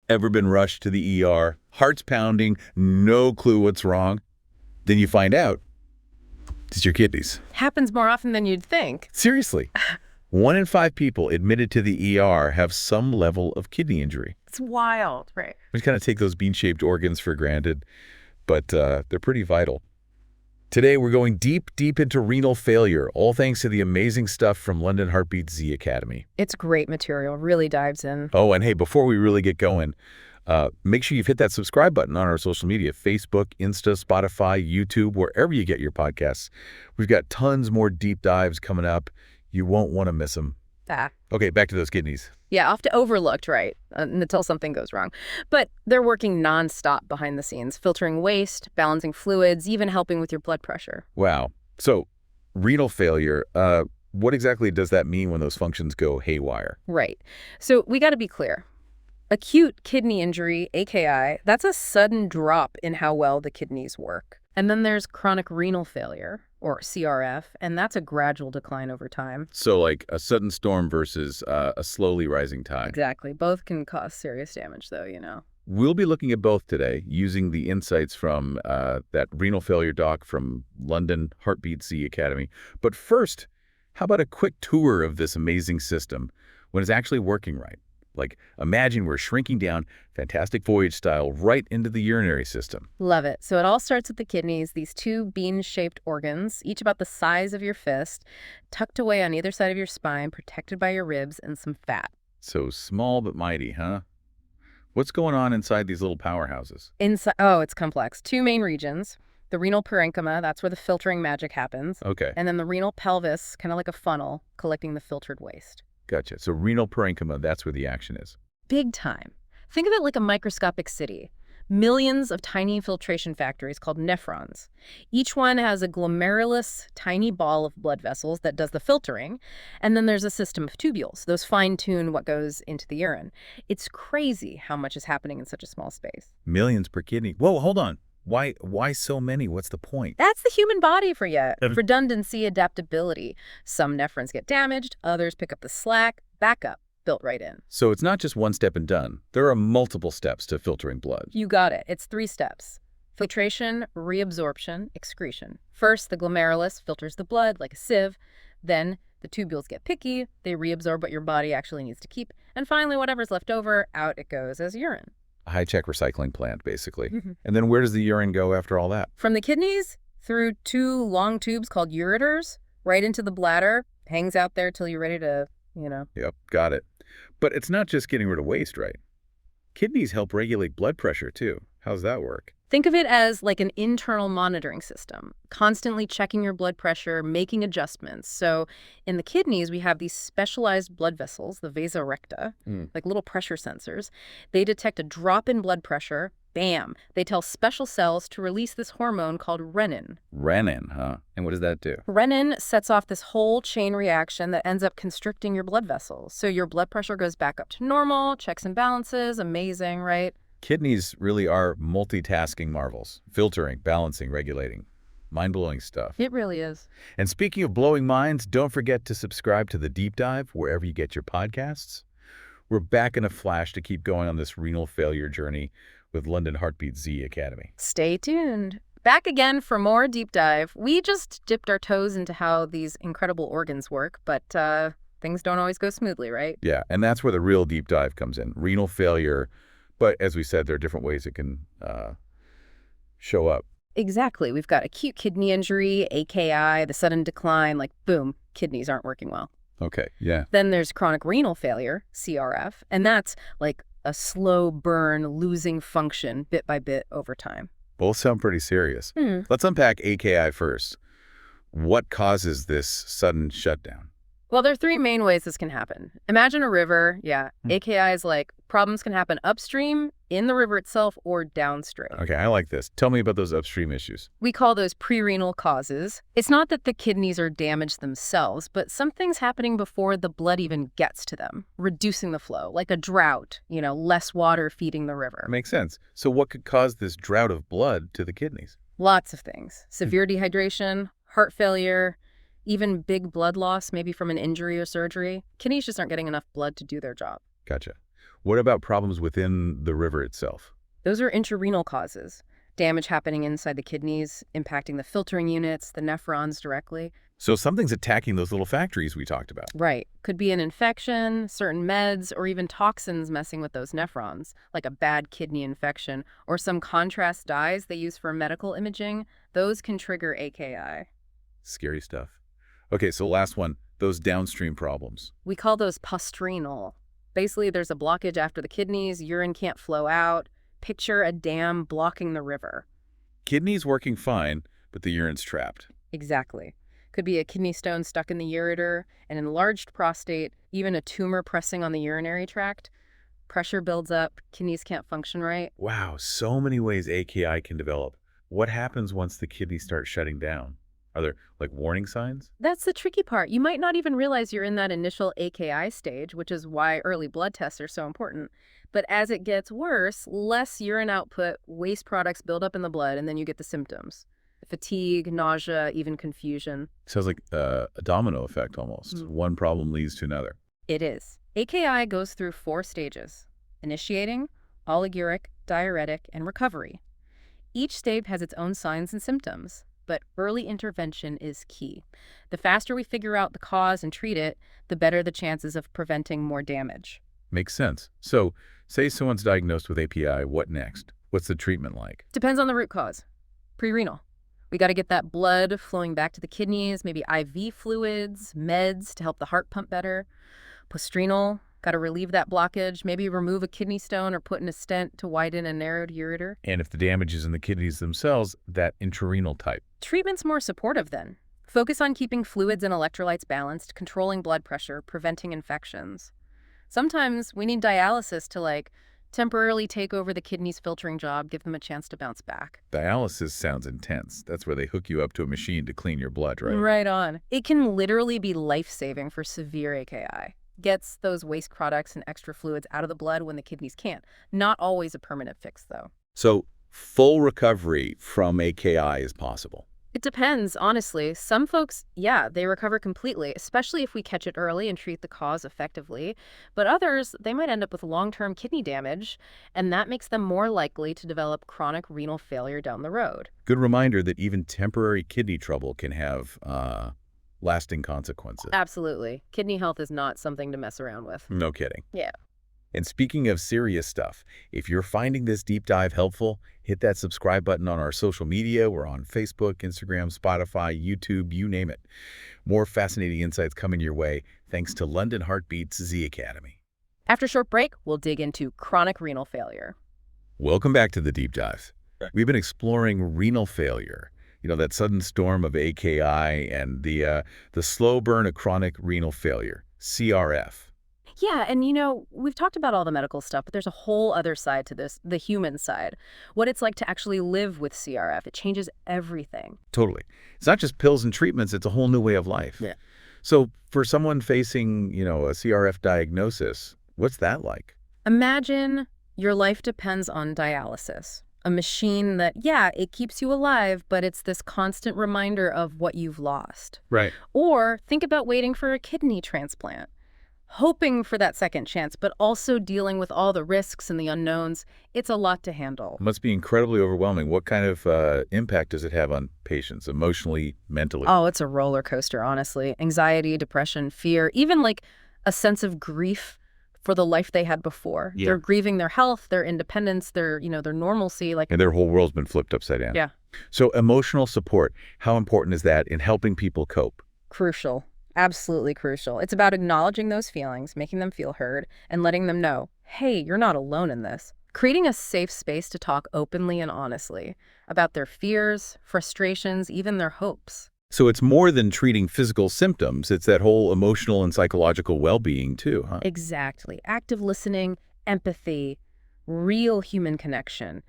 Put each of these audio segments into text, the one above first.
Ever been rushed to the ER, heart's pounding, no clue what's wrong? Then you find out it's your kidneys. Happens more often than you'd think. Seriously. 1 in 5 people admitted to the ER have some level of kidney injury. It's wild, right? We just kind of take those bean-shaped organs for granted, but they're pretty vital. Today, we're going deep into renal failure, all thanks to the amazing stuff from London Heartbeat Z Academy. It's great material, really dives in. Oh, and hey, before we really get going, make sure you've hit that subscribe button on our social media, Facebook, Insta, Spotify, YouTube, wherever you get your podcasts. We've got tons more deep dives coming up. You won't want to miss them. Okay, back to those kidneys. Yeah, often overlooked, right, until something goes wrong. But they're working nonstop behind the scenes, filtering waste, balancing fluids, even helping with your blood pressure. Wow. So renal failure, what exactly does that mean when those functions go haywire? Right. So we got to be clear. Acute kidney injury, AKI, that's a sudden drop in how well the kidneys work. And then there's chronic renal failure, or CRF, and that's a gradual decline over time. So like a sudden storm versus a slowly rising tide. Exactly. Both can cause serious damage, though, you know. We'll be looking at both today, using the insights from that renal failure doc from London Heartbeat Z Academy. But first, how about a quick tour of this amazing system when it's actually working right? Like, imagine we're shrinking down, Fantastic Voyage style, right into the urinary system. Love it. So it all starts with the kidneys, these 2 bean-shaped organs, each about the size of your fist, tucked away on either side of your spine, protected by your ribs and some fat. So small but mighty, huh? What's going on inside these little powerhouses? Oh, it's complex. 2 main regions. The renal parenchyma, that's where the filtering magic happens. Okay. And then the renal pelvis, kind of like a funnel, collecting the filtered waste. Gotcha. So renal parenchyma, that's where the action is. Big time. Think of it like a microscopic city. Millions of tiny filtration factories called nephrons. Each one has a glomerulus, tiny ball of blood vessels that does the filtering, and then there's a system of tubules. Those fine-tune what goes into the urine. It's crazy how much is happening in such a small space. Millions per kidney. Whoa, hold on. Why so many? What's the point? That's the human body for you. Redundancy, adaptability. Some nephrons get damaged, others pick up the slack, backup, built right in. So it's not just one step and done. There are multiple steps to filtering blood. You got it. It's 3 steps. Filtration, reabsorption, excretion. First, the glomerulus filters the blood like a sieve. Then the tubules get picky. They reabsorb what your body actually needs to keep. And finally, whatever's left over, out it goes as urine. A high-tech recycling plant, basically. And then where does the urine go after all that? From the kidneys, through 2 long tubes called ureters, right into the bladder, hangs out there till you're ready to, Yep, got it. But it's not just getting rid of waste, right? Kidneys help regulate blood pressure, too. How's that work? Think of it as like an internal monitoring system, constantly checking your blood pressure, making adjustments. So in the kidneys, we have these specialized blood vessels, the vasa recta, like little pressure sensors. They detect a drop in blood pressure. Bam! They tell special cells to release this hormone called renin. Renin, huh? And what does that do? Renin sets off this whole chain reaction that ends up constricting your blood vessels. So your blood pressure goes back up to normal, checks and balances. Amazing, right? Kidneys really are multitasking marvels. Filtering, balancing, regulating. Mind-blowing stuff. It really is. And speaking of blowing minds, don't forget to subscribe to The Deep Dive wherever you get your podcasts. We're back in a flash to keep going on this renal failure journey with London Heartbeat Z Academy. Stay tuned. Back again for more deep dive. We just dipped our toes into how these incredible organs work, but things don't always go smoothly, right? Yeah, and that's where the real deep dive comes in. Renal failure. But as we said, there are different ways it can show up. Exactly. We've got acute kidney injury, AKI, the sudden decline, like boom, kidneys aren't working well. Okay, yeah. Then there's chronic renal failure, CRF, and that's like a slow burn, losing function bit by bit over time. Both sound pretty serious. Let's unpack AKI first. What causes this sudden shutdown? Well, there are 3 main ways this can happen. Imagine a river. Yeah, AKI is like problems can happen upstream, in the river itself, or downstream. Okay, I like this. Tell me about those upstream issues. We call those pre-renal causes. It's not that the kidneys are damaged themselves, but something's happening before the blood even gets to them, reducing the flow, like a drought, less water feeding the river. Makes sense. So what could cause this drought of blood to the kidneys? Lots of things. Severe dehydration, heart failure, even big blood loss, maybe from an injury or surgery. Kidneys just aren't getting enough blood to do their job. Gotcha. What about problems within the river itself? Those are intrarenal causes. Damage happening inside the kidneys, impacting the filtering units, the nephrons directly. So something's attacking those little factories we talked about. Right. Could be an infection, certain meds, or even toxins messing with those nephrons, like a bad kidney infection, or some contrast dyes they use for medical imaging. Those can trigger AKI. Scary stuff. Okay, so last one, those downstream problems. We call those postrenal. Basically, there's a blockage after the kidneys, urine can't flow out. Picture a dam blocking the river. Kidneys working fine, but the urine's trapped. Exactly. Could be a kidney stone stuck in the ureter, an enlarged prostate, even a tumor pressing on the urinary tract. Pressure builds up, kidneys can't function right. Wow, so many ways AKI can develop. What happens once the kidneys start shutting down? Are there, like, warning signs? That's the tricky part. You might not even realize you're in that initial AKI stage, which is why early blood tests are so important. But as it gets worse, less urine output, waste products build up in the blood, and then you get the symptoms. Fatigue, nausea, even confusion. Sounds like a domino effect almost. One problem leads to another. It is. AKI goes through 4 stages: initiating, oliguric, diuretic, and recovery. Each stage has its own signs and symptoms, but early intervention is key. The faster we figure out the cause and treat it, the better the chances of preventing more damage. Makes sense. So, say someone's diagnosed with API, what next? What's the treatment like? Depends on the root cause. Prerenal. We got to get that blood flowing back to the kidneys, maybe IV fluids, meds to help the heart pump better. Postrenal, got to relieve that blockage, maybe remove a kidney stone or put in a stent to widen a narrowed ureter. And if the damage is in the kidneys themselves, that intrarenal type. Treatment's more supportive then. Focus on keeping fluids and electrolytes balanced, controlling blood pressure, preventing infections. Sometimes we need dialysis to temporarily take over the kidney's filtering job, give them a chance to bounce back. Dialysis sounds intense. That's where they hook you up to a machine to clean your blood, right? Right on. It can literally be life-saving for severe AKI. Gets those waste products and extra fluids out of the blood when the kidneys can't. Not always a permanent fix, though. So, full recovery from AKI is possible. It depends, honestly. Some folks, yeah, they recover completely, especially if we catch it early and treat the cause effectively. But others, they might end up with long-term kidney damage, and that makes them more likely to develop chronic renal failure down the road. Good reminder that even temporary kidney trouble can have lasting consequences. Absolutely. Kidney health is not something to mess around with. No kidding. Yeah. And speaking of serious stuff, if you're finding this deep dive helpful, hit that subscribe button on our social media. We're on Facebook, Instagram, Spotify, YouTube, you name it. More fascinating insights coming your way thanks to London Heartbeat's Z Academy. After a short break, we'll dig into chronic renal failure. Welcome back to the deep dive. We've been exploring renal failure, that sudden storm of AKI and the slow burn of chronic renal failure, CRF. Yeah, and we've talked about all the medical stuff, but there's a whole other side to this, the human side. What it's like to actually live with CRF. It changes everything. Totally. It's not just pills and treatments, it's a whole new way of life. Yeah. So for someone facing, a CRF diagnosis, what's that like? Imagine your life depends on dialysis. A machine that, yeah, it keeps you alive, but it's this constant reminder of what you've lost. Right. Or think about waiting for a kidney transplant. Hoping for that second chance, but also dealing with all the risks and the unknowns. It's a lot to handle. It must be incredibly overwhelming. What kind of impact does it have on patients, emotionally, mentally? Oh, it's a roller coaster, honestly. Anxiety, depression, fear, even a sense of grief for the life they had before. Yeah. They're grieving their health, their independence, their normalcy. And their whole world's been flipped upside down. Yeah. So emotional support, how important is that in helping people cope? Crucial. Absolutely crucial. It's about acknowledging those feelings, making them feel heard, and letting them know, hey, you're not alone in this. Creating a safe space to talk openly and honestly about their fears, frustrations, even their hopes. So it's more than treating physical symptoms. It's that whole emotional and psychological well-being too, huh? Exactly. Active listening, empathy, real human connection.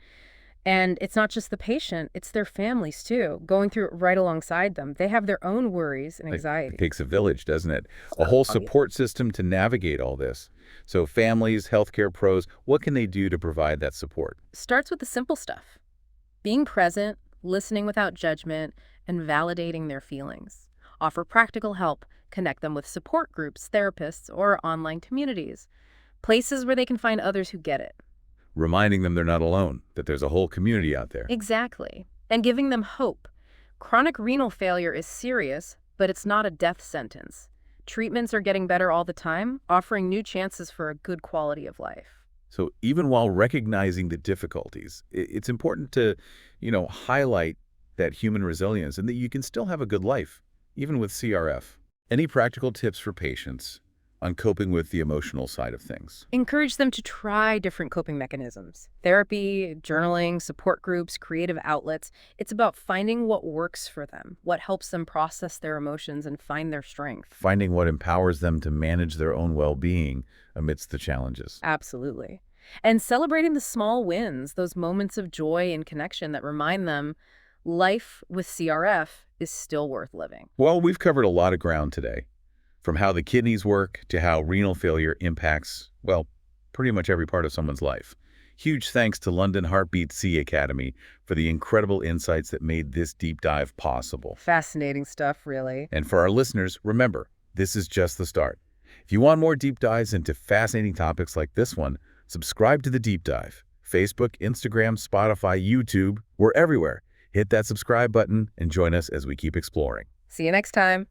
And it's not just the patient, it's their families too, going through it right alongside them. They have their own worries and anxiety. It takes a village, doesn't it? A whole support system to navigate all this. So families, healthcare pros, what can they do to provide that support? Starts with the simple stuff. Being present, listening without judgment, and validating their feelings. Offer practical help, connect them with support groups, therapists, or online communities. places where they can find others who get it. Reminding them they're not alone, that there's a whole community out there. Exactly. And giving them hope. Chronic renal failure is serious, but it's not a death sentence. Treatments are getting better all the time, offering new chances for a good quality of life. So even while recognizing the difficulties, it's important to, highlight that human resilience and that you can still have a good life, even with CRF. Any practical tips for patients on coping with the emotional side of things? Encourage them to try different coping mechanisms. Therapy, journaling, support groups, creative outlets. It's about finding what works for them, what helps them process their emotions and find their strength. Finding what empowers them to manage their own well-being amidst the challenges. Absolutely. And celebrating the small wins, those moments of joy and connection that remind them life with CRF is still worth living. Well, we've covered a lot of ground today. From how the kidneys work to how renal failure impacts, well, pretty much every part of someone's life. Huge thanks to London Heartbeat C Academy for the incredible insights that made this deep dive possible. Fascinating stuff, really. And for our listeners, remember, this is just the start. If you want more deep dives into fascinating topics like this one, subscribe to the Deep Dive. Facebook, Instagram, Spotify, YouTube, we're everywhere. Hit that subscribe button and join us as we keep exploring. See you next time.